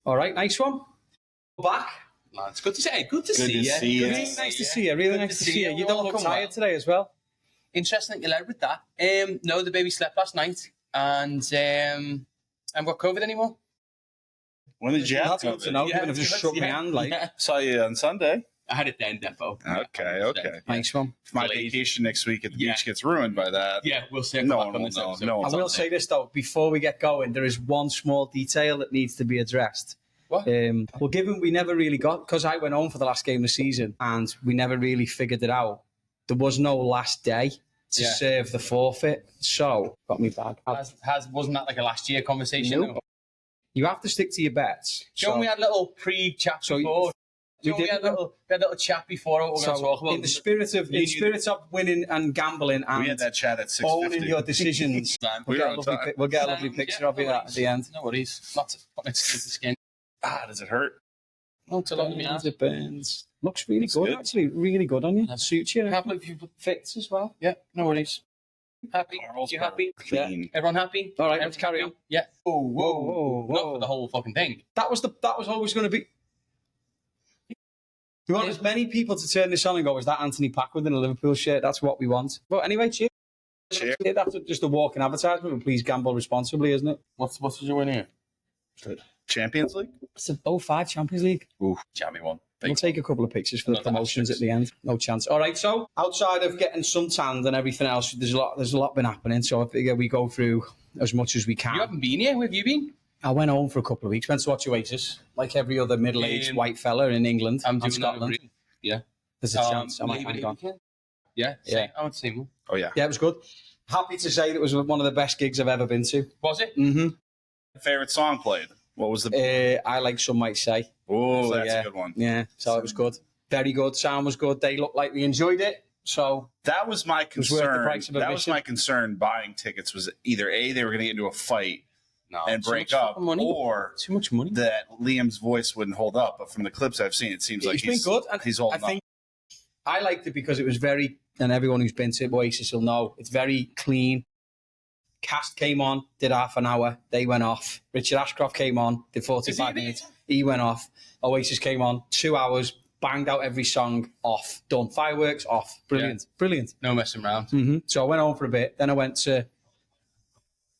All right, nice one. Back. No, it's good to see. Good to see you. Really nice to see you. Really nice to see you. You don't look tired today as well. Interesting that you led with that. No, the baby slept last night, and I've got COVID anymore. When did you have COVID? To know, you have just shook my hand. Like saw you on Sunday. I had it then, Defo. Okay. Nice one. If my vacation next week at the beach gets ruined by that, we'll see. No one will know. No, I will say this though, before we get going, there is one small detail that needs to be addressed. What? Well, given we never really got, because I went home for the last game of the season and we never really figured it out, there was no last day to serve the forfeit. So, got me bag. Wasn't that like a last year conversation? Nope. You have to stick to your bets. We had a little pre-chat before. We had a little chat before what we're going to talk about. In the spirit of winning and gambling and we had that chat at 6:50. owning your decisions, we'll get a lovely picture of you at the end. No worries. Not putting it to the skin. Does it hurt? Not a lot of me. It burns. Looks really good, actually. Really good on you. That suits you. Happy if you fits as well. Yeah, no worries. Happy? Carl's You happy? clean. Yeah. Everyone happy? All right, let's carry on. Yeah. Whoa. Not for the whole fucking thing. That was always going to be. We want as many people to turn this on and go, is that Anthony Packwood in a Liverpool shirt? That's what we want. But anyway, cheers. That's just a walking advertisement, but please gamble responsibly, isn't it? What did you win here? Champions League? It's a 05 Champions League. Ooh, jammy one. We'll take a couple of pictures for the promotions at the end. No chance. All right, so outside of getting suntanned and everything else, there's a lot been happening. So I figure we go through as much as we can. You haven't been here. Where have you been? I went home for a couple of weeks. Went to watch Oasis, like every other middle-aged white fella in England and Scotland. Yeah. There's a chance I might hang on. Yeah. I would say more. Oh, yeah. Yeah, it was good. Happy to say that it was one of the best gigs I've ever been to. Was it? Mm-hmm. Favorite song played? What was the... I Like Some Might Say. Oh, that's a good one. Yeah, so it was good. Very good. Sound was good. They looked like they enjoyed it. So that was my concern. That was my concern buying tickets was either A, they were going to get into a fight and break up, or too much money that Liam's voice wouldn't hold up. But from the clips I've seen, it seems like he's been good. And he's holding up. I liked it because it was very, and everyone who's been to Oasis will know, it's very clean. Cast came on, did half an hour, they went off. Richard Ashcroft came on, did 45 minutes, he went off. Oasis came on, 2 hours, banged out every song, off, done. Fireworks, off. Brilliant. No messing around. Mm-hmm. So I went home for a bit, then I went to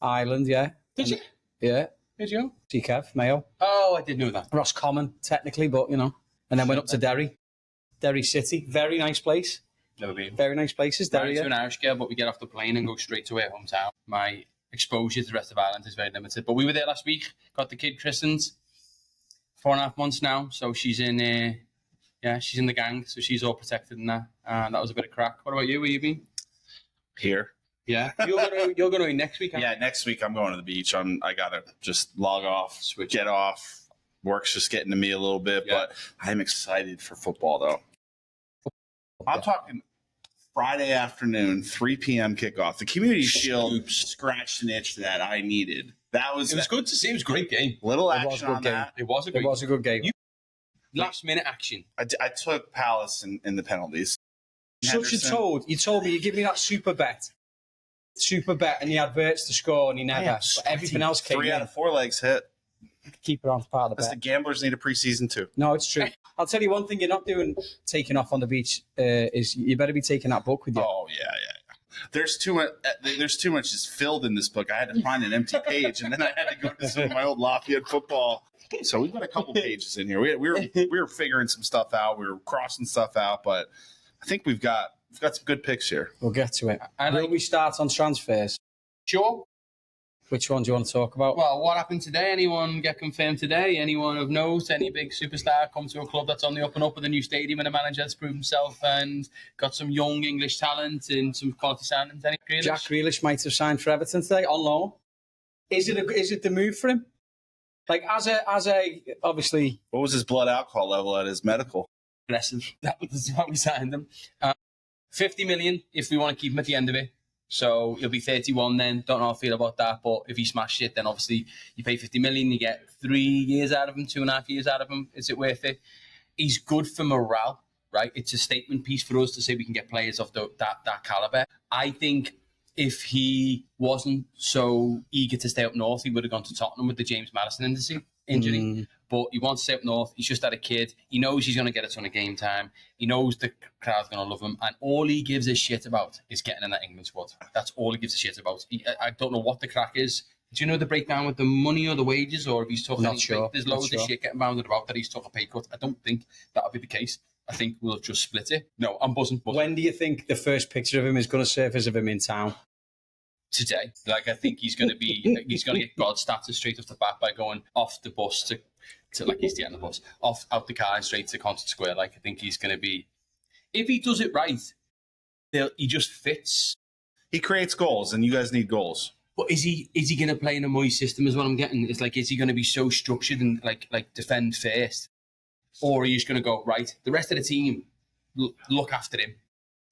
Ireland, Did you? Yeah. Did you? See Kev, Mayo. Oh, I did know that. Roscommon, technically, but, And then went up to Derry City. Very nice place. Never been. Very nice places. Married to an Irish girl, but we get off the plane and go straight to her hometown. My exposure to the rest of Ireland is very limited. But we were there last week. Got the kid christened. 4.5 months now. So she's in she's in the gang. So she's all protected in that. And that was a bit of crack. What about you? Where you been? Here. Yeah. You're going to next week? Yeah, next week I'm going to the beach. I got to just log off, get off. Work's just getting to me a little bit. Yeah. But I'm excited for football, though. I'm talking Friday afternoon, 3 p.m. kickoff. The Community Shield scratched an itch that I needed. It was good to see. It was a great game. Little action on that. It was a good game. Last minute action. I took Palace in the penalties. Such a toad. You told me you give me that super bet, and the adverts to score, and you never. But everything else came. 3 out of 4 legs hit. Keep it on part of the bet. The gamblers need a preseason too. No, it's true. I'll tell you one thing you're not doing taking off on the beach is you better be taking that book with you. Oh, yeah. There's too much. There's too much is filled in this book. I had to find an empty page, and then I had to go to some of my old Lafayette football. So we've got a couple pages in here. We were figuring some stuff out. We were crossing stuff out, but I think we've got some good picks here. We'll get to it. Will we start on transfers? Sure. Which one do you want to talk about? Well, what happened today? Anyone get confirmed today? Anyone of note? Any big superstar come to a club that's on the up and up with a new stadium and a manager that's proved himself and got some young English talent and some quality signings? Any Grealish? Jack Grealish might have signed for Everton today on loan. Is it the move for him? Like as a obviously. What was his blood alcohol level at his medical? Aggressive. That was why we signed him. 50 million if we want to keep him at the end of it. So he'll be 31 then. Don't know how I feel about that. But if he smashed it, then obviously you pay 50 million, you get 3 years out of him, 2.5 years out of him. Is it worth it? He's good for morale, right? It's a statement piece for us to say we can get players of that caliber. I think if he wasn't so eager to stay up north, he would have gone to Tottenham with the James Maddison injury. But he wants to stay up north. He's just had a kid. He knows he's going to get a ton of game time. He knows the crowd's going to love him. And all he gives a shit about is getting in that England squad. That's all he gives a shit about. I don't know what the crack is. Do you know the breakdown with the money or the wages? Or if he's talking, Not sure. There's loads of shit getting bounded about that he's took a pay cut. I don't think that'll be the case. I think we'll just split it. No, I'm buzzing. When do you think the first picture of him is going to surface of him in town? Today. Like, I think he's going to get God status straight off the bat by going off the bus to like he's the end of the bus, out the car and straight to Concert Square. Like, I think he's going to be, if he does it right, he just fits. He creates goals, and you guys need goals. But is he going to play in a Moyes system? Is what I'm getting. It's like, is he going to be so structured and like defend first, or are you just going to go right? The rest of the team look after him.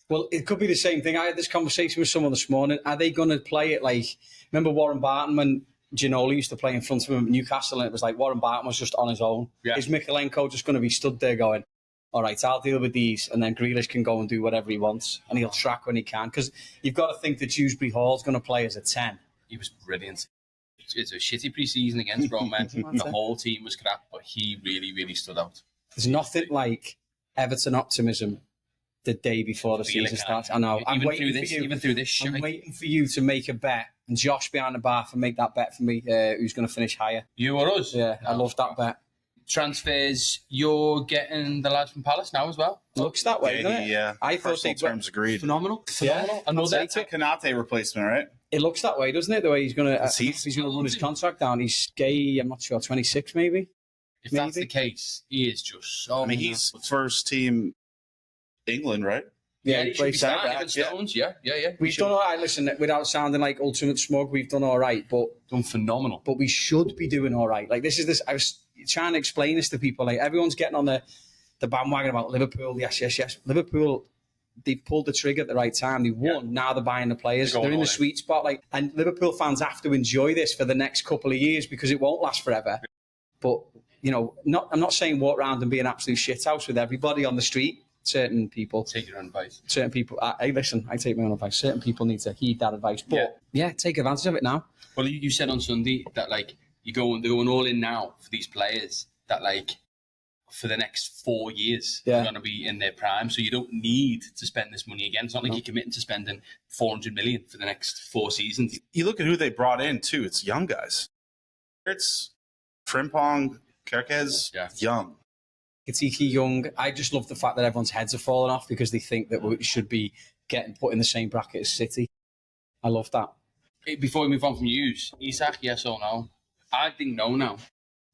Well, it could be the same thing. I had this conversation with someone this morning. Are they going to play it like, remember Warren Barton when Ginoli used to play in front of him at Newcastle, and it was like Warren Barton was just on his own? Yeah. Is Mikalenko just going to be stood there going, all right, I'll deal with these, and then Grealish can go and do whatever he wants, and he'll track when he can? Because you've got to think that Dewsbury Hall's going to play as a 10. He was brilliant. It's a shitty pre-season against Roma. The whole team was crap, but he really, really stood out. There's nothing like Everton optimism the day before the season starts. I know. I'm waiting for you. I'm waiting for you to make a bet, and Josh behind the bar and make that bet for me. Who's going to finish higher? You or us? Yeah, I love that bet. Transfers, you're getting the lad from Palace now as well. Looks that way, doesn't it? Yeah, I thought personal terms agreed. Phenomenal. Yeah, Another Konate replacement, right? It looks that way, doesn't it? The way he's going to run his contract down. He's gay. I'm not sure, 26 maybe. If that's the case, he is just so. I mean, he's first team England, right? Yeah, he he should be plays starting back. against Stones. Yeah. We've done all right. Listen, without sounding like ultimate smug, we've done all right, but done phenomenal. But we should be doing all right. Like this. I was trying to explain this to people. Like everyone's getting on the bandwagon about Liverpool. Yes. Liverpool, they pulled the trigger at the right time. They won. Yeah. Now they're buying the players. They're in the sweet spot. Like, and Liverpool fans have to enjoy this for the next couple of years because it won't last forever. But you know, I'm not saying walk around and be an absolute shithouse with everybody on the street. Certain people take your own advice. Certain people, hey, listen, I take my own advice. Certain people need to heed that advice. But yeah, take advantage of it now. Well, you said on Sunday that like they're going all in now for these players that like for the next 4 years they're going to be in their prime. So you don't need to spend this money again. It's not like you're committing to spending 400 million for the next 4 seasons. You look at who they brought in too. It's young guys. It's Frimpong, Kerkez, young. Katiki young. I just love the fact that everyone's heads are falling off because they think that we should be getting put in the same bracket as City. I love that. Before we move on from Hughes, Isak, yes or no? I think no now.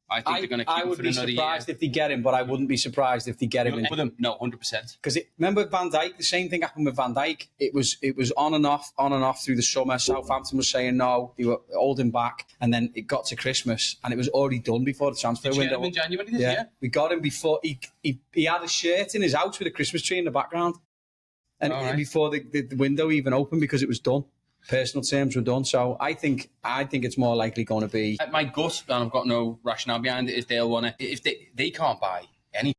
I think they're going to keep him for another year. I would be surprised if they get him, but I wouldn't be surprised if they get him. With him? No, 100%. Because remember Van Dijk? The same thing happened with Van Dijk. It was on and off through the summer. Southampton was saying no, they were holding back, and then it got to Christmas, and it was already done before the transfer window. Did you get him in January this year? We got him before he had a shirt in his house with a Christmas tree in the background, and before the window even opened because it was done. Personal terms were done, so I think it's more likely going to be. My gut, and I've got no rationale behind it, is they'll want to. If they can't buy any,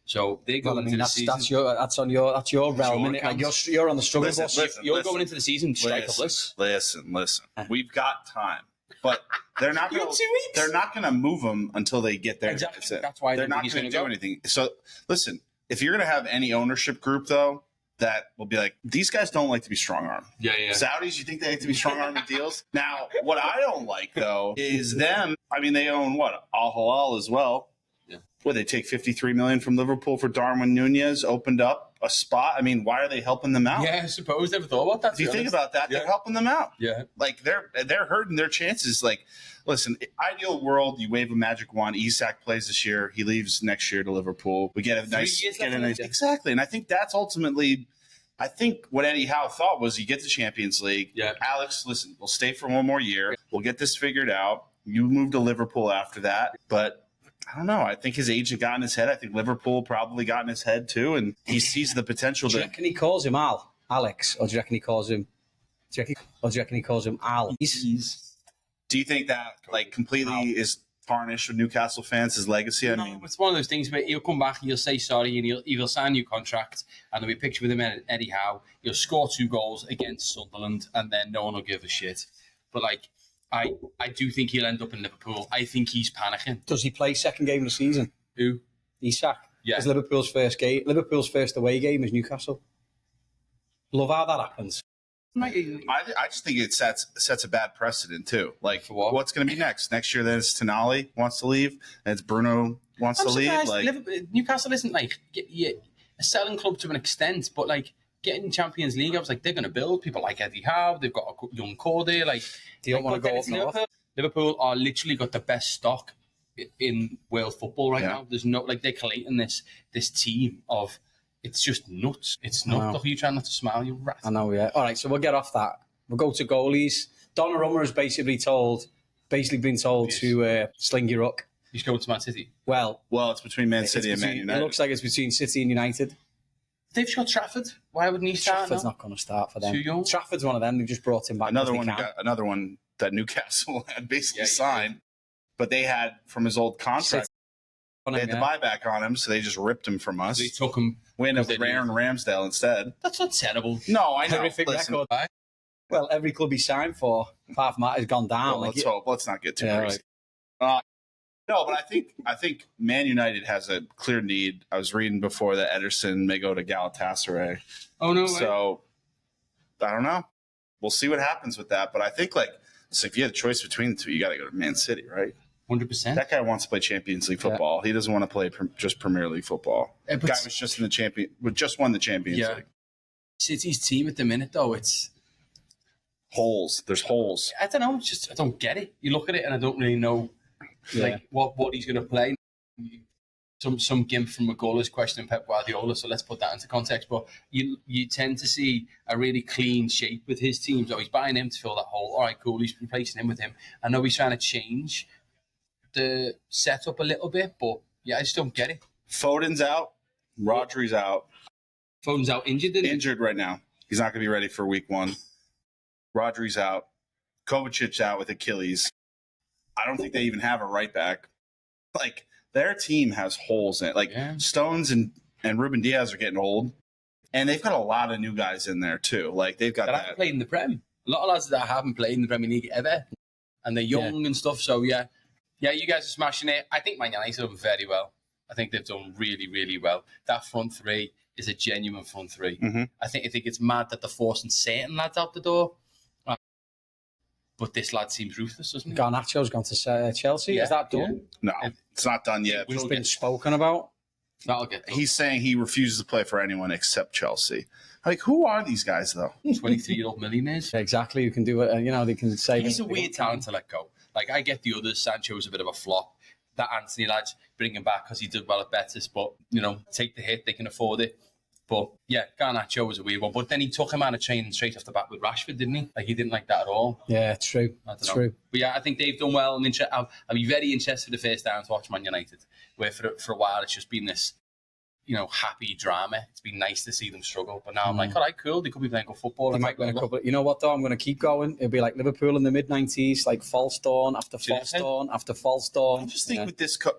so they go into the season. That's your realm, isn't it? Like you're on the struggle bus. You're going into the season strikerless. Listen. We've got time, but they're not going. They're not going to move them until they get there. Exactly. That's why they're not going to do anything. So listen, if you're going to have any ownership group, though, that will be like, these guys don't like to be strong-armed. Yeah. Saudis, you think they like to be strong-armed with deals? Now, what I don't like, though, is them. I mean, they own, Al Hilal as well. Yeah. Well, they take $53 million from Liverpool for Darwin Nunez, opened up a spot. I mean, why are they helping them out? Yeah, I suppose. Never thought about that. If you think about that, they're helping them out. Yeah. Like, they're hurting their chances. Like, listen, ideal world, you wave a magic wand. Isak plays this year. He leaves next year to Liverpool. We get a nice... Exactly. And I think that's ultimately... I think what Eddie Howe thought was you get the Champions League. Yeah. Alex, listen, we'll stay for one more year. We'll get this figured out. You move to Liverpool after that. But I don't know. I think his agent got in his head. I think Liverpool probably got in his head too. And he sees the potential. Do you reckon he calls him Alex? Or do you reckon he calls him... Al? Do you think that completely is tarnish with Newcastle fans, his legacy. I mean, it's one of those things where he'll come back and he'll say sorry and he'll sign a new contract and there'll be a picture with him and Eddie Howe. He'll score 2 goals against Sunderland and then no one will give a shit. But like, I do think he'll end up in Liverpool. I think he's panicking. Does he play second game of the season? Who? Isak. Yeah. It's Liverpool's first away game is Newcastle. Love how that happens. I just think it sets a bad precedent too. Like, what's going to be next? Next year, then it's Tonali wants to leave, and it's Bruno wants to leave. Like, Newcastle isn't like a selling club to an extent, but like getting Champions League, I was like, they're going to build people like Eddie Howe. They've got a young core there. Like, they don't want to go up north. Liverpool are literally got the best stock in world football right now. There's no like they're collating this team of. It's just nuts. It's nuts. Look, you trying not to smile, you rat. I know, yeah. All right, so we'll get off that. We'll go to goalies. Donnarumma has basically been told to sling your hook. He's going to Man City. Well, it's between Man City and Man United. It looks like it's between City and United. They've shot Trafford. Why wouldn't he start? Trafford's not going to start for them. Too young. Trafford's one of them. They've just brought him back. Another one that Newcastle had basically signed, but they had from his old contract. They had the buyback on him, so they just ripped him from us. They took him. Win of Aaron Ramsdale instead. That's not terrible. No, I know. Horrific record. Well, every club he signed for, apart from that, has gone down. Well, let's hope. Let's not get too crazy. Right. No, but I think Man United has a clear need. I was reading before that Ederson may go to Galatasaray. Oh no! So I don't know. We'll see what happens with that. But I think so if you had a choice between the two, you got to go to Man City, right? 100%. That guy wants to play Champions League football. He doesn't want to play just Premier League football. The guy was just won the Champions League. City's team at the minute, though, it's holes. There's holes. I don't know. I don't get it. You look at it, and I don't really know what he's going to play. Some gimp from McGull questioning Pep Guardiola, so let's put that into context. But you tend to see a really clean shape with his team. So he's buying him to fill that hole. All right, cool. He's replacing him with him. I know he's trying to change the setup a little bit, but I just don't get it. Foden's out. Rodri's out. Foden's out injured. Injured right now. He's not going to be ready for week 1. Rodri's out. Kovacic's out with Achilles. I don't think they even have a right back. Like, their team has holes in it. Stones and Ruben Diaz are getting old, and they've got a lot of new guys in there too. Like, they've got that haven't played in the Prem. A lot of lads that haven't played in the Premier League ever, and they're young and stuff. So yeah, you guys are smashing it. I think Man United have done very well. I think they've done really, really well. That front three is a genuine front three. Mm-hmm. I think it's mad that they're forcing certain lads out the door. But this lad seems ruthless, doesn't he? Garnacho's gone to Chelsea. Is that done? No, it's not done yet. It's been spoken about. That'll get done. He's saying he refuses to play for anyone except Chelsea. Like, who are these guys, though? 23-year-old millionaires. Exactly. You can do it. They can say he's a weird talent to let go. Like, I get the others. Sancho's a bit of a flop. That Anthony lad's bring him back because he did well at Betis, but, take the hit. They can afford it. But, Garnacho was a weird one. But then he took him out of training straight off the bat with Rashford, didn't he? Like, he didn't like that at all. Yeah, it's true. True. But, I think they've done well. I'll be very interested the first time to watch Man United, where for a while it's just been this, happy drama. It's been nice to see them struggle. But now I'm like, all right, cool. They could be playing good football. They might win a couple. You know what, though? I'm going to keep going. It'll be like Liverpool in the mid-90s, like false dawn after false dawn after false dawn. I just think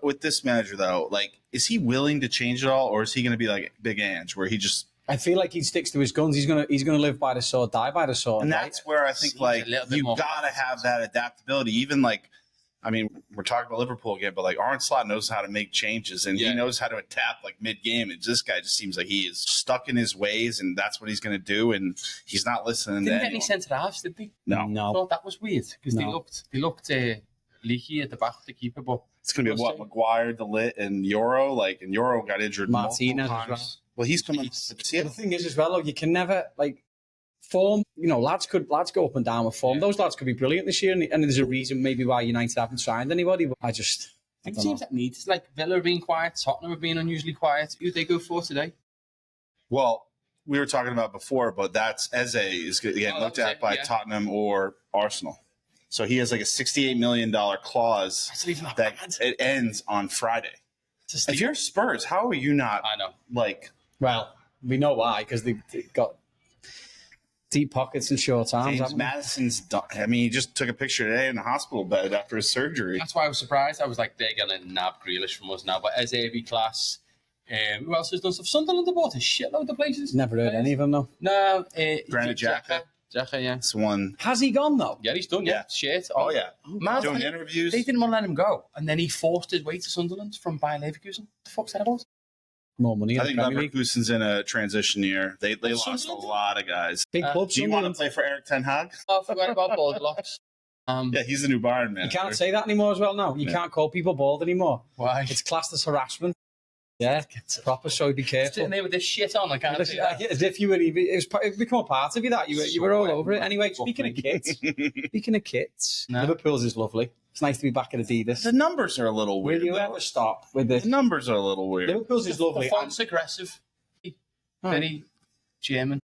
with this manager, though, like, is he willing to change it all, or is he going to be like Big Ange, where he just... I feel like he sticks to his guns. He's gonna live by the sword, die by the sword. And that's where I think, like, you got to have that adaptability. Even, like, I mean, we're talking about Liverpool again, but like Arne Slot knows how to make changes and he knows how to adapt like mid-game. And this guy just seems like he is stuck in his ways, and that's what he's going to do. And he's not listening. Didn't get any centre halves, did they? No. I thought that was weird because they looked leaky at the back of the keeper. But it's going to be Maguire, DeLitt, and Euro. Like, and Euro got injured Martinez multiple times. Well, he's coming. The thing is, as well, you can never like. Form, lads go up and down with form. Those lads could be brilliant this year, and there's a reason maybe why United haven't signed anybody. But I think teams that need it's like Villa are being quiet, Tottenham are being unusually quiet. Who they go for today? Well, we were talking about before, but that's Eze is getting looked at by Tottenham or Arsenal. So he has like a $68 million clause that it ends on Friday. If you're Spurs, how are you not? I know. Like, well, we know why, because they got. Deep pockets and short arms. James Madison's done. I mean, he just took a picture today in the hospital bed after his surgery. That's why I was surprised. I was like, they're going to nab Grealish from us now. But as AB class, who else has done stuff? Sunderland have bought a shitload of places. Never heard any of them, though. No. Granit Xhaka. Xhaka, yeah. That's one. Has he gone, though? Yeah, he's done, yeah. Shit. Oh, yeah. Man, Doing interviews. They didn't want to let him go. And then he forced his way to Sunderland from Bayer Leverkusen. What the fuck's that about? More money. I think Leverkusen's in a transition year. They lost a Sunderland? lot of guys. Big club. Do you want to play for Eric Ten Hag? Oh, I forgot about Balderlocks. Yeah, he's the new Bayern man. You can't say that anymore as well now. You can't call people bald anymore. Why? It's classed as harassment. Yeah, proper, so be careful. Sitting there with this shit on, I can't see that. As if you were even, it become a part of you that you were all over it. Anyway, speaking of kits, No. Liverpool's is lovely. It's nice to be back at Adidas. The numbers are a little weird. Will you though. ever stop with this? The numbers are a little weird. Liverpool's is lovely. The font's aggressive. Very German.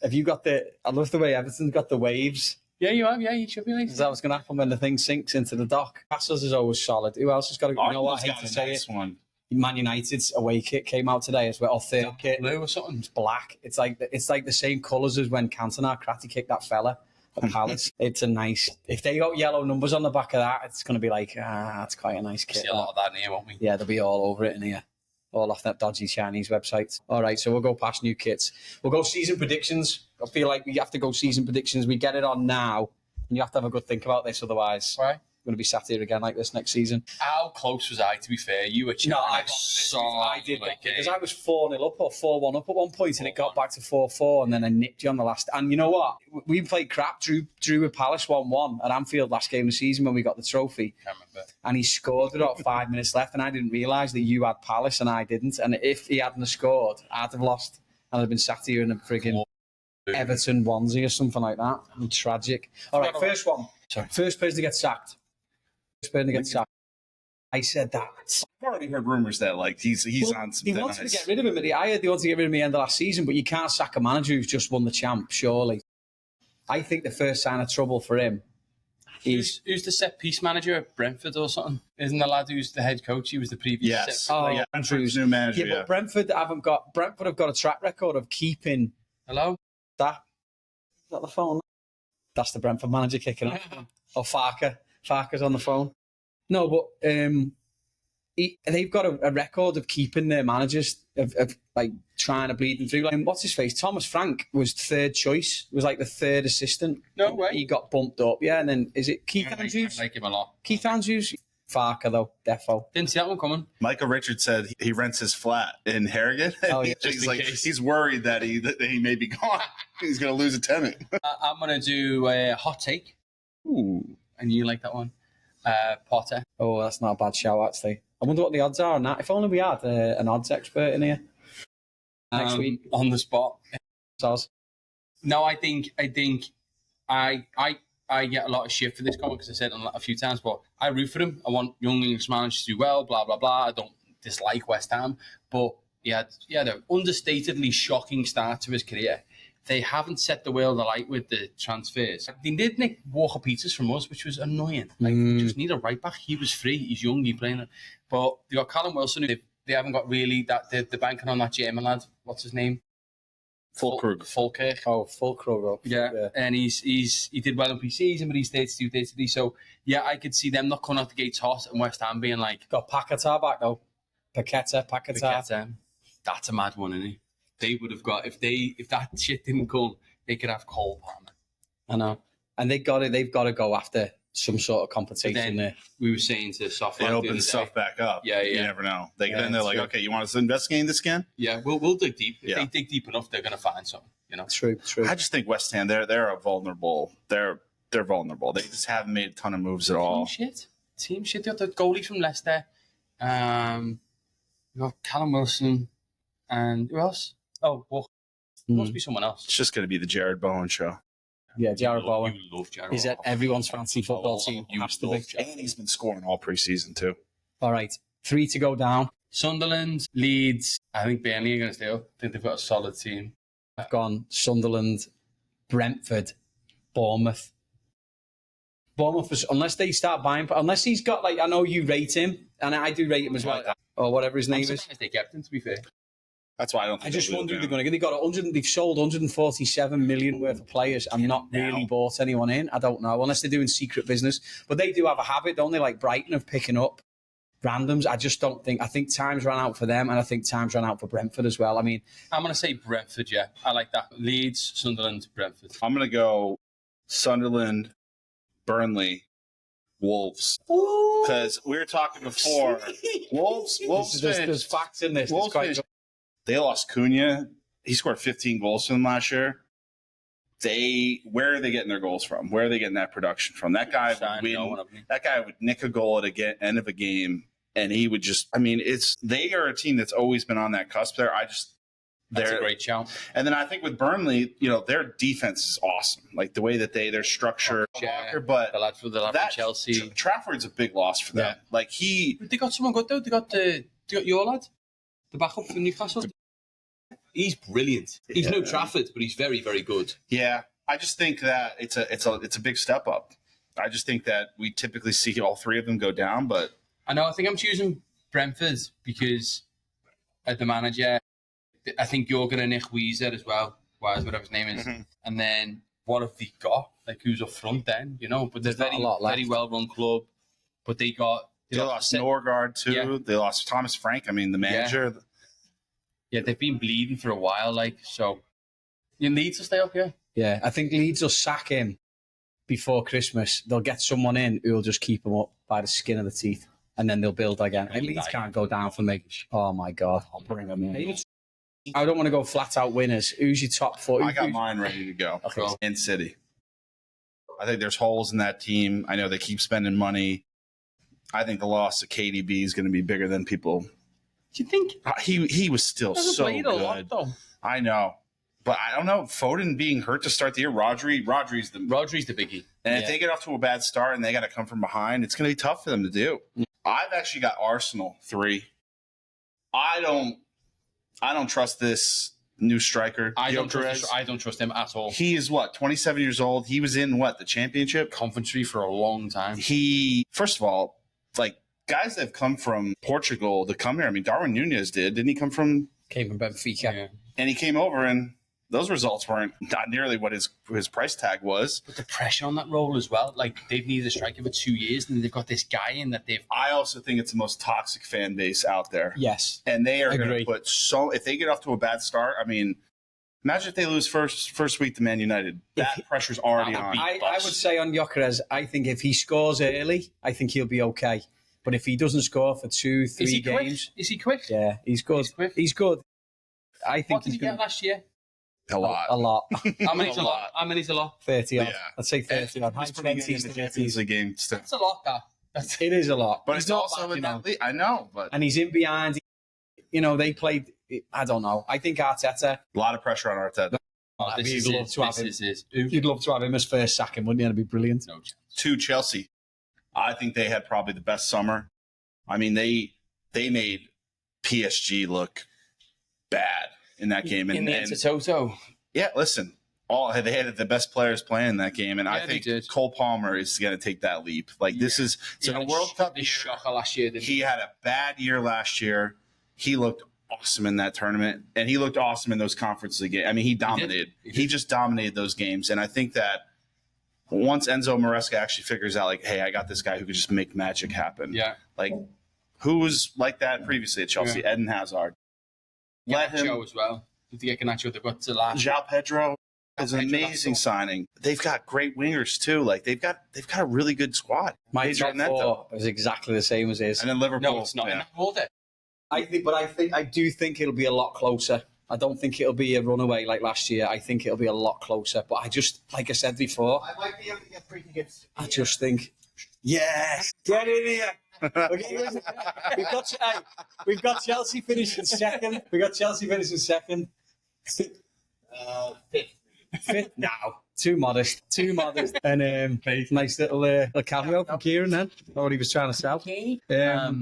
Have you got I love the way Everton's got the waves. Yeah, you have. Yeah, you should be like Is that what's going to happen when the thing sinks into the dock? Passos is always solid. Who else has got? You know what? I hate to say it. One. Man United's away kit came out today as well, or third kit. blue or something. It's black. It's like the same colours as when Cantona karate kicked that fella at Palace. It's a nice. If they got yellow numbers on the back of that, it's going to be like, that's quite a nice kit. See a lot of that in here, won't we? Yeah, they'll be all over it in here. All off that dodgy Chinese website. All right, so we'll go past new kits. We'll go season predictions. I feel like we have to go season predictions. We get it on now, and you have to have a good think about this. Otherwise, Why? we're going to be sat here again like this next season. How close was I, to be fair? You were No, I did because I was 4-0 up or 4-1 up at one point, and it got back to 4-4, and then I nipped you on the last. And you know what? We played crap. Drew with Palace 1-1 at Anfield last game of the season when we got the trophy. Can't remember. And he scored with about 5 minutes left, and I didn't realise that you had Palace and I didn't. And if he hadn't have scored, I'd have lost, and I'd have been sat here in a frigging Everton onesie or something like that. Tragic. All right, first one. Sorry. First person to get sacked. I said that. I've already heard rumors that he's on some. They wanted to get rid of him. I heard they wanted to get rid of him at the end of last season, but you can't sack a manager who's just won the champ, surely. I think the first sign of trouble for him is... Who's the set piece manager at Brentford or something? Isn't the lad who's the head coach? He was the previous Yes. Brentford's new manager. Yeah, but Brentford have got a track record of keeping Hello? that. Is that the phone? That's the Brentford manager kicking off. Or Farker. Farker's on the phone. No, but they've got a record of keeping their managers, of like trying to bleed them through. Like, what's his face? Thomas Frank was third choice. Was like the third assistant. No way. He got bumped up. Yeah, and then is it Keith Andrews? I like him a lot. Keith Andrews? Farker, though, defo. Didn't see that one coming. Michael Richards said he rents his flat in Harrogate. Oh, yeah. He's worried that he may be gone. He's going to lose a tenant. I'm going to do a hot take. Ooh. And you like that one? Potter. Oh, that's not a bad shout, actually. I wonder what the odds are on that. If only we had an odds expert in here next week. On the spot. Soz. No, I think I get a lot of shit for this comment because I said it a few times, but I root for him. I want young English managers to do well, blah, blah, blah. I don't dislike West Ham, but he had an understatedly shocking start to his career. They haven't set the world alight with the transfers. They did nick Walker Peters from us, which was annoying. We just need a right back. He was free. He's young. He's playing. But they got Callum Wilson. Who they haven't got really that. They're banking on that German lad. What's his name? Fulkirk. Oh, Fulkirk. Yeah, and he did well in pre-season, but he's 32, 33. So yeah, I could see them not coming out the gates hot, and West Ham being like, got Paquetá back though. Paquetá. That's a mad one, isn't he? They would have got if that shit didn't come, they could have Cole Palmer. I know, and they've got to go after some sort of compensation there. We were saying to Soft, it opens stuff back up. Yeah. You never know. Then they're like, true. okay, you want us to investigate this again? Yeah, we'll dig deep. If they dig deep enough, they're going to find something. You know, True. I just think West Ham they're a vulnerable. They're vulnerable. They just haven't made a ton of moves at all. Team shit. They got the goalie from Leicester. We got Callum Wilson, and who else? Oh, well, must be someone else. It's just going to be the Jared Bowen show. Yeah, Jared Bowen. You love Jared. He's at everyone's fancy football team. You Has to love be. Jared. And he's been scoring all preseason too. All right, 3 to go down. Sunderland, Leeds. I think Burnley are going to stay up. I think they've got a solid team. I've gone Sunderland, Brentford, Bournemouth. Bournemouth, unless they start buying, unless he's got like, I know you rate him, and I do rate him as well, or whatever his name is. They kept him, to be fair. That's why I don't I think just they'll wonder go if they're down. going to get. They've sold 147 million worth of players and not really bought anyone in. I don't know, unless they're doing secret business. But they do have a habit, don't they, like Brighton, of picking up randoms. I just don't think. I think time's run out for them, and I think time's run out for Brentford as well. I mean, I'm going to say Brentford, yeah. I like that. Leeds, Sunderland, Brentford. I'm going to go Sunderland, Burnley, Wolves. Because we were talking before. Wolves there's facts in this. Wolves Quite they lost Cunha. He scored 15 goals for them last year. Where are they getting their goals from? Where are they getting that production from? That guy would nick a goal at the end of a game, and he would just. I mean, they are a team that's always been on that cusp there. That's a great shout. And then I think with Burnley, their defense is awesome. Like the way that they're structured. But the lad from Chelsea. Trafford's a big loss for them. Yeah. Like they got someone good though. They got your lad, the backup from Newcastle. He's brilliant. He's no Trafford, but he's very, very good. Yeah, I just think that it's a big step up. I just think that we typically see all three of them go down, but I know. I think I'm choosing Brentford because the manager. I think you're going to nick Weezer as well, whatever his name is. Mm-hmm. And then what have they got? Like who's up front then? But they're very well run club. But they lost Norgard too. Yeah. They lost Thomas Frank. I mean, the manager. Yeah, they've been bleeding for a while, so you need to stay up here. Yeah, I think Leeds will sack him before Christmas. They'll get someone in who will just keep him up by the skin of the teeth, and then they'll build again. And Leeds can't go down for me. Oh my God, I'll bring them in. I don't want to go flat out winners. Who's your top four? I got mine ready to go. Okay. In City. I think there's holes in that team. I know they keep spending money. I think the loss of KDB is going to be bigger than people. Do you think he was still so good? A lot, though. I know, but I don't know. Foden being hurt to start the year. Rodri's the biggie. And if they get off to a bad start and they got to come from behind, it's going to be tough for them to do. I've actually got Arsenal 3. I don't trust this new striker. I don't trust him at all. He is 27 years old. He was in the championship Coventry for a long time. First of all, guys that have come from Portugal to come here. I mean, Darwin Nunez didn't he came from Benfica? Yeah. And he came over, and those results weren't not nearly what his price tag was. But the pressure on that role as well. They've needed a striker for 2 years, and they've got this guy in that they've. I also think it's the most toxic fan base out there. Yes, and they are going to put if they get off to a bad start. I mean, imagine if they lose first week to Man United. That pressure's already on. I would say on Gyökeres, I think if he scores early, I think he'll be okay. But if he doesn't score for 2-3 games... Is he quick? Yeah, he's good. He's good. I think what did he get last year? A lot. How many's a lot? How many's a lot? 30 odd. I'd say 30 odd. He's putting in the Champions League game. That's a lot, that. It is a lot. But he's also in that league. I know, but... And he's in behind. They played... I don't know. I think Arteta... A lot of pressure on Arteta. You'd love to have him as first sacking, wouldn't you? That'd be brilliant. No chance. 2, Chelsea. I think they had probably the best summer. I mean, they made PSG look bad in that game. And Toto. Yeah, listen. They had the best players playing in that game, and I think Cole Palmer is going to take that leap. This is in a World Cup year. Shocker last year. He had a bad year last year. He looked awesome in that tournament, and he looked awesome in those Conference League games. I mean, he dominated. He just dominated those games, and I think that once Enzo Maresca actually figures out, hey, I got this guy who could just make magic happen. Yeah. Who was like that previously at Chelsea? Yeah. Eden Hazard. Garnacho as well. If you get Garnacho, they've got Zalata. João Pedro is an amazing signing. They've got great wingers too. They've got a really good squad. My top 4 is exactly the same as his. And then Liverpool. No, it's not. Yeah. I do think it'll be a lot closer. I don't think it'll be a runaway like last year. I think it'll be a lot closer. But I just, like I said before, I might be able to get free tickets. I just think, yes, get in here. We've got Chelsea finishing second. Fifth now. Too modest. And nice little cameo from Kieran then. Not what he was trying to sell. Yeah,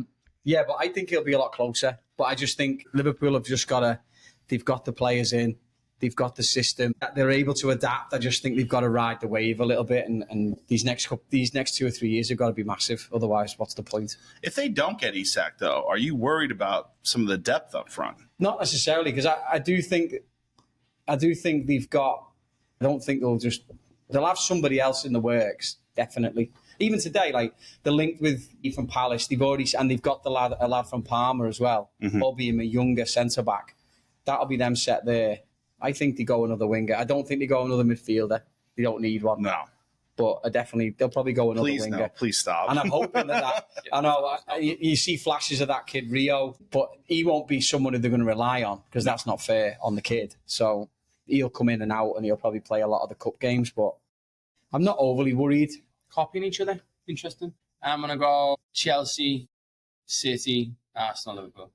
but I think it'll be a lot closer. But I just think Liverpool have just they've got the players in. They've got the system. They're able to adapt. I just think they've got to ride the wave a little bit. And these next 2 or 3 years have got to be massive. Otherwise, what's the point? If they don't get Isak, though, are you worried about some of the depth up front? Not necessarily, because I do think they've got. I don't think they'll have somebody else in the works. Definitely. Even today, like the link with from Palace, they've got a lad from Parma as well, albeit a younger centre back. That'll be them set there. I think they go another winger. I don't think they go another midfielder. They don't need one. No. But they'll probably go another winger. No, please stop. And I'm hoping that I know you see flashes of that kid Rio, but he won't be someone who they're going to rely on because that's not fair on the kid. So he'll come in and out and he'll probably play a lot of the cup games, but I'm not overly worried. Copying each other. Interesting. I'm going to go Chelsea, City, Arsenal, Liverpool.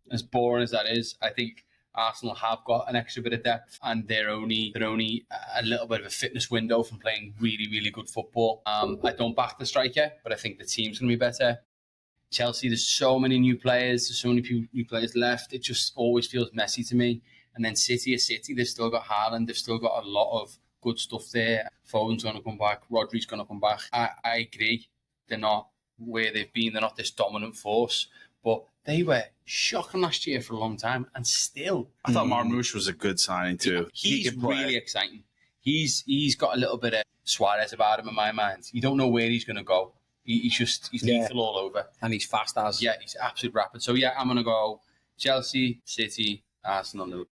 As boring as that is, I think Arsenal have got an extra bit of depth and they're only a little bit of a fitness window from playing really, really good football. I don't back the striker, but I think the team's going to be better. Chelsea, there's so many new players. There's so many new players left. It just always feels messy to me. And then City, they've still got Haaland. They've still got a lot of good stuff there. Foden's going to come back. Rodri's going to come back. I agree. They're not where they've been. They're not this dominant force. But they were shocking last year for a long time. And still. I thought Marmoush was a good signing, too. He's really exciting. He's got a little bit of Suarez about him in my mind. You don't know where he's going to go. He's lethal all over. And he's fast as. Yeah, he's absolute rapid. So, yeah, I'm going to go Chelsea, City, Arsenal, Liverpool.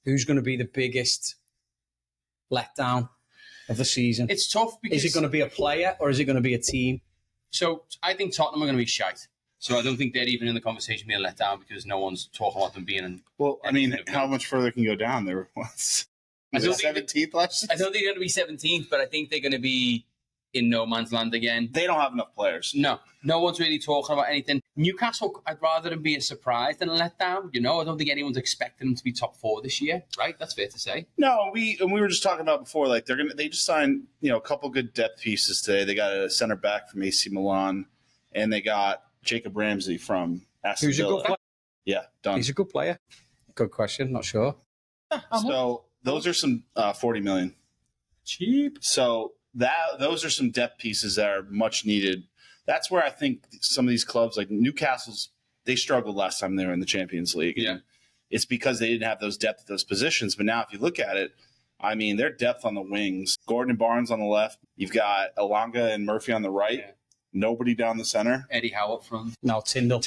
Who's going to be the biggest letdown of the season? It's tough because... Is it going to be a player or is it going to be a team? So I think Tottenham are going to be shite. So I don't think they're even in the conversation being let down because no one's talking about them being... Well, I mean, how much further can go down? They were once 17th last season? I don't think they're going to be 17th, but I think they're going to be in no man's land again. They don't have enough players. No one's really talking about anything. Newcastle, I'd rather them be a surprise than a letdown. You know, I don't think anyone's expecting them to be top 4 this year, right? That's fair to say. No, we were just talking about before, like they just signed, a couple good depth pieces today. They got a center back from AC Milan, and they got Jacob Ramsey from Aston Villa. Who's a good player? Yeah, done. He's a good player. Good question, not sure. So those are some 40 million. Cheap. So those are some depth pieces that are much needed. That's where I think some of these clubs, like Newcastle's, they struggled last time they were in the Champions League. Yeah. It's because they didn't have those depth at those positions. But now if you look at it, I mean, their depth on the wings, Gordon and Barnes on the left, you've got Elanga and Murphy on the right, nobody down the center. Eddie Howe up front. No, Tyndall.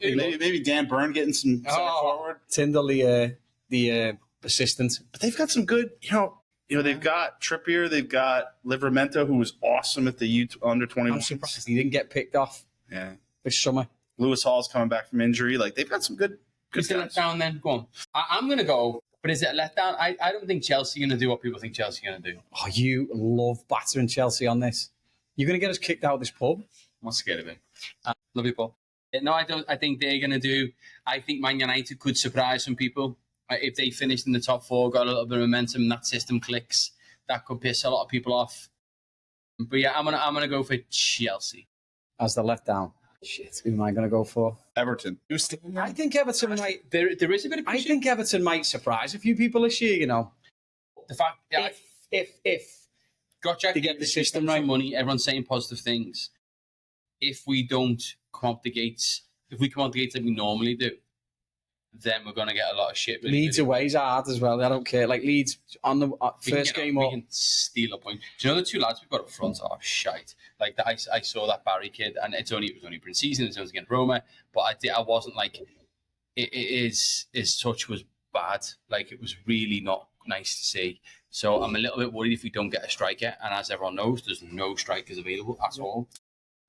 Maybe Dan Byrne getting some center forward. Tyndall, the assistant. But they've got some good, they've got Trippier, they've got Livramento, who was awesome at the under 21. I'm surprised he didn't get picked off this summer. Lewis Hall's coming back from injury. Like, they've got some good Is it a letdown then? Go on. I'm going to go, but is it a letdown? I don't think Chelsea are going to do what people think Chelsea are going to do. Oh, you love battering Chelsea on this. You're going to get us kicked out of this pub? I'm not scared of it. Love you, Paul. No, I don't. I think they're going to do. I think Man United could surprise some people. If they finished in the top 4, got a little bit of momentum, and that system clicks, that could piss a lot of people off. But yeah, I'm gonna go for Chelsea as the letdown. Shit, who am I going to go for? Everton. I think Everton might. There is a bit of pressure. I think Everton might surprise a few people this year. The fact, if got Jack, to get the system right, money, everyone's saying positive things. If we don't come out the gates, if we come out the gates like we normally do, then we're going to get a lot of shit. Really, Leeds away is hard as well. I don't care. Like Leeds on the first game we can steal a point. Do you know the 2 lads we've got up front are shite? Like I saw that Barry kid, and it was only pre-season. It was against Roma, but I wasn't like his touch was bad. Like it was really not nice to see. So I'm a little bit worried if we don't get a striker. And as everyone knows, there's no strikers available at all.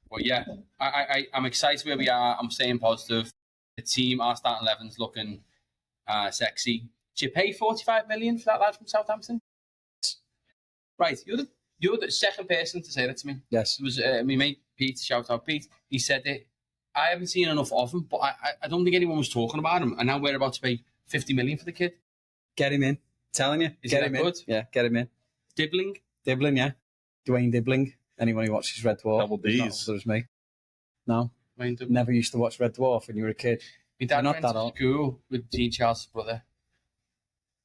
But yeah, I'm excited where we are. I'm staying positive. The team, our starting 11's looking sexy. Did you pay 45 million for that lad from Southampton? Right, you're the second person to say that to me. Yes. It was my mate Pete, shout out Pete. He said it. I haven't seen enough of him, but I don't think anyone was talking about him. And now we're about to pay 50 million for the kid. Get him in. Telling you. Is get that him good? In. Yeah, get him in. Dibbling, yeah. Dwayne Dibbling. Anyone who watches Red Dwarf. Double D's. That was me. No. Dwayne Dibbling. Never used to watch Red Dwarf when you were a kid. My dad not went that to old. school with Gene Charles' brother.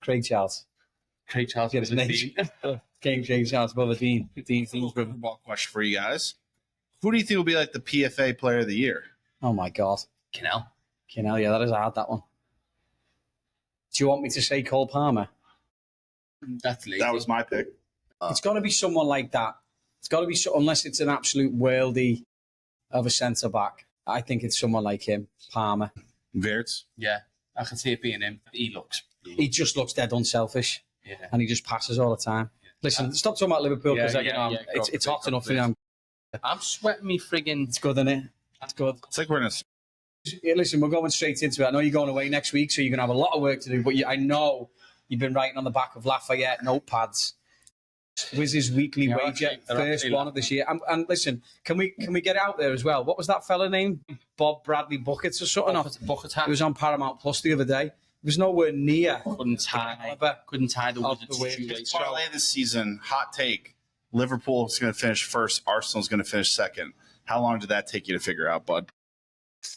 Craig Charles. Craig Charles. Yeah, his name. Craig Charles above a Dean. Dean Football question for you guys. Who do you think will be like the PFA Player of the Year? Oh my God. Canal. Yeah, that is hard, that one. Do you want me to say Cole Palmer? That's lazy. That was my pick. It's got to be someone like that. It's got to be unless it's an absolute worldie of a centre back. I think it's someone like him, Palmer. Verts. Yeah, I can see it being him. He just looks dead unselfish, and he just passes all the time. Listen, stop talking about Liverpool because it's hot enough for them. I'm sweating me friggin'. It's good, isn't it? It's good. It's like we're in a. Yeah, listen, we're going straight into it. I know you're going away next week, so you're going to have a lot of work to do. But I know you've been writing on the back of Lafayette notepads. Was his weekly wager, first one of this year. And listen, can we get it out there as well? What was that fella name? Bob Bradley Buckets or something? Bucket. It was on Paramount Plus the other day. It was nowhere near. Couldn't tie the Wizards. Parlay this season. Hot take: Liverpool is going to finish first. Arsenal is going to finish second. How long did that take you to figure out, bud?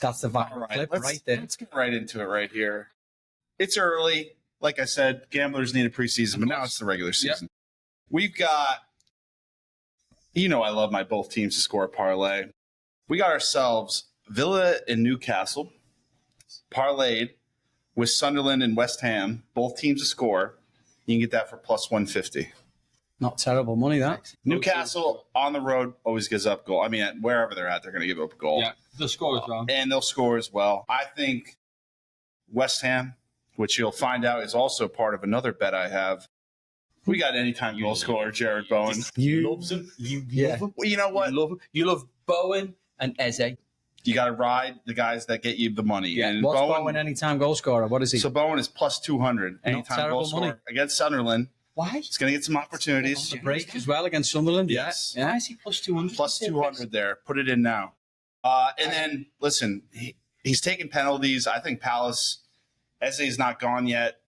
That's the viral clip right there. Let's get right into it right here. It's early. Like I said, gamblers need a preseason, but now it's the regular season. Yep. We've got, I love my both teams to score a parlay. We got ourselves Villa and Newcastle parlayed with Sunderland and West Ham, both teams to score. You can get that for plus 150. Not terrible money, that. Newcastle on the road always gives up goal. I mean, wherever they're at, they're going to give up a goal. Yeah, they'll score as well. And they'll score as well. I think West Ham, which you'll find out is also part of another bet I have. We got anytime goal scorer, Jared Bowen. You love him. Well, you know what? You love Bowen and Eze. You got to ride the guys that get you the money. Yeah. And What's Bowen anytime goal scorer? What is he? So Bowen is plus 200 anytime goal scorer against Sunderland. Why? He's going to get some opportunities. On the break as well against Sunderland. Yes. Yeah. Why is he plus 200? Plus 200 there. Put it in now. And then, listen, he's taking penalties. I think Palace, Eze's not gone yet.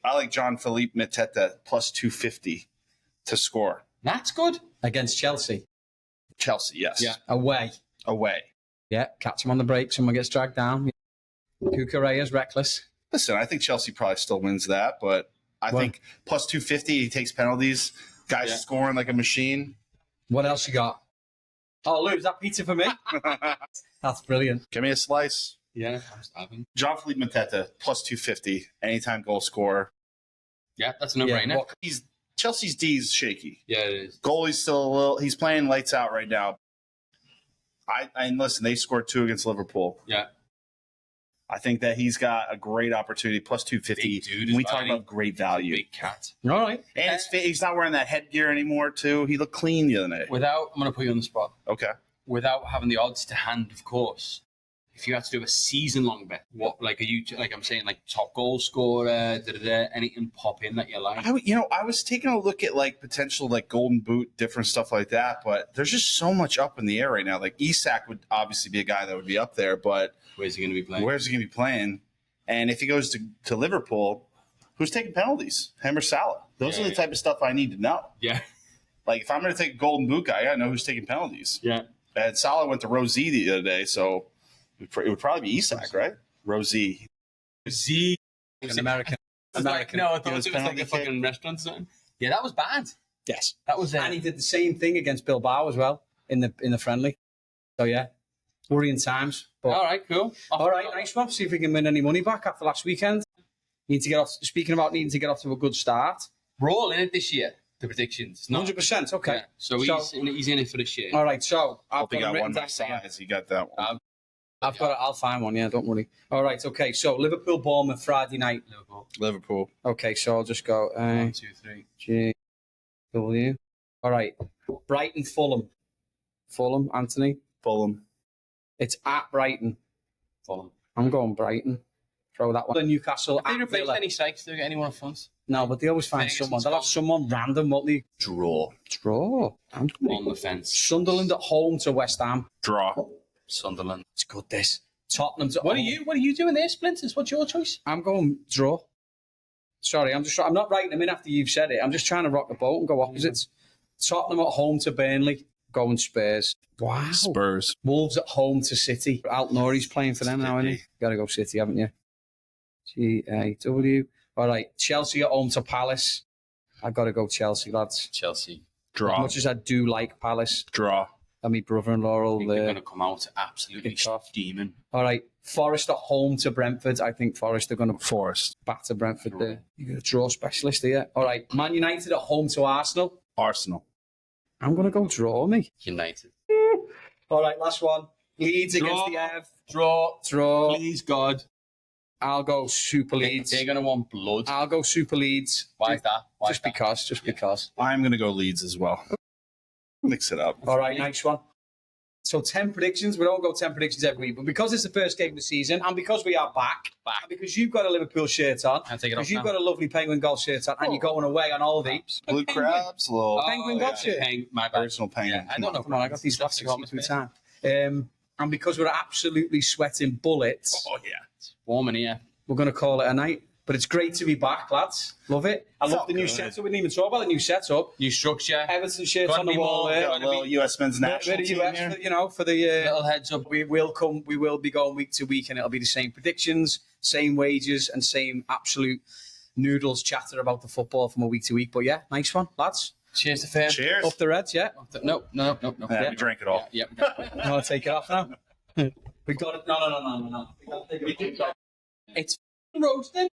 I like John Philippe Mateta plus 250 to score. That's good. Against Chelsea. Chelsea, yes. Yeah. Away. Yeah, catch him on the break. Someone gets dragged down. Kukureya's reckless. Listen, I think Chelsea probably still wins that, but I think plus 250, he takes penalties. Guys scoring like a machine. What else you got? Oh, Lou, is that pizza for me? That's brilliant. Give me a slice. Yeah, I'm starving. John Philippe Mateta plus 250, anytime goal scorer. Yeah, that's a no-brainer. Chelsea's D is shaky. Yeah, it is. Goalie's still he's playing lights out right now. And listen, they scored 2 against Liverpool. Yeah. I think that he's got a great opportunity, plus 250. Dude, when we talk about great value. Big cat. All right. And he's not wearing that headgear anymore, too. He looked clean the other night. I'm going to put you on the spot. Okay. Without having the odds to hand, of course. If you had to do a season-long bet, what are you like? I'm saying like top goal scorer, anything pop in that you like? I was taking a look at like potential like golden boot, different stuff like that, but there's just so much up in the air right now. Like Isak would obviously be a guy that would be up there, but where's he going to be playing? And if he goes to Liverpool, who's taking penalties? Him or Salah? Those are the type of stuff I need to know. Yeah. Like if I'm going to take a golden boot guy, I got to know who's taking penalties. Yeah. And Salah went to Rosie the other day, so. It would probably be Isak, right? Rosie. An American. No, I thought it was like a fucking restaurant sign. Yeah, that was bad. Yes. That was and he did the same thing against Bilbao as well in the friendly. So, yeah. Worrying times. But, all right, cool. All right, nice one. See if we can win any money back after last weekend. Speaking about needing to get off to a good start. We're all in it this year, the predictions. 100%, okay. Yeah. So he's in it for this year. All right, so I've got one by size. You got that one. I'll find one, yeah, don't worry. All right, okay, so Liverpool, Bournemouth, Friday night. Liverpool. Okay, so I'll just go 1, 2, 3. G, W. All right, Brighton, Fulham. Fulham, Anthony. Fulham. It's at Brighton. Fulham. I'm going Brighton. Throw that one. Newcastle. Have they replaced any strikes? Do they get anyone up front? No, but they always find someone. They'll have someone random, won't they? Draw. On the fence. Sunderland at home to West Ham. Draw. Sunderland. It's good, this. Tottenham to What are you doing there, Splinters? What's your choice? I'm going draw. Sorry, I'm not writing them in after you've said it. I'm just trying to rock the boat and go opposites. Tottenham at home to Burnley. Going Spurs. Wow. Spurs. Wolves at home to City. Alt Nori's playing for them now, isn't he? Got to go City, haven't you? GAW. All right, Chelsea at home to Palace. I've got to go Chelsea, lads. Chelsea. As Draw. much as I do like Palace, Draw. and my brother-in-law I will think they're going to come out absolutely kick off. steaming. All right, Forest at home to Brentford. I think Forest are going to Forest. batter Brentford there. You're a draw specialist here. All right, Man United at home to Arsenal. Arsenal. I'm going to go draw, me. United. All right, last one. Leeds Draw. against the Ev. Draw. Draw. Please, God. I'll go Super Leeds. They're going to want blood. I'll go Super Leeds. Why is that? Why Just is that? because. Just because. I'm going to go Leeds as well. Mix it up. All right, nice one. So 10 predictions. We don't go 10 predictions every week, but because it's the first game of the season, and because we are back, and because you've got a Liverpool shirt on, I'll take it off because you've now. got a lovely Penguin golf shirt on, and you're going away on holiday. Blue crabs, little Penguin golf shirt. My bad. personal penguin. Yeah, I don't know. Come on, I got these last Come on, every time. And because we're absolutely sweating bullets, Oh yeah. It's warm in here. we're going to call it a night. But it's great to be back, lads. Love it. I love Felt the new good. setup. We didn't even talk about the new setup. New structure. Everton shirts Gotta on the be wall more, there. Got a little U.S. men's national Bit of team US, here. for, you know, for the Little heads up. we will be going week to week, and it'll be the same predictions, same wages, and same absolute noodles chatter about the football from a week to week. But yeah, nice one, lads. Cheers to fame. Cheers. Up the Reds, yeah. No. Yeah, Yeah. we drank it all. Yeah. You want to take it off now? We got it. No. We got to take it off. It's roasting.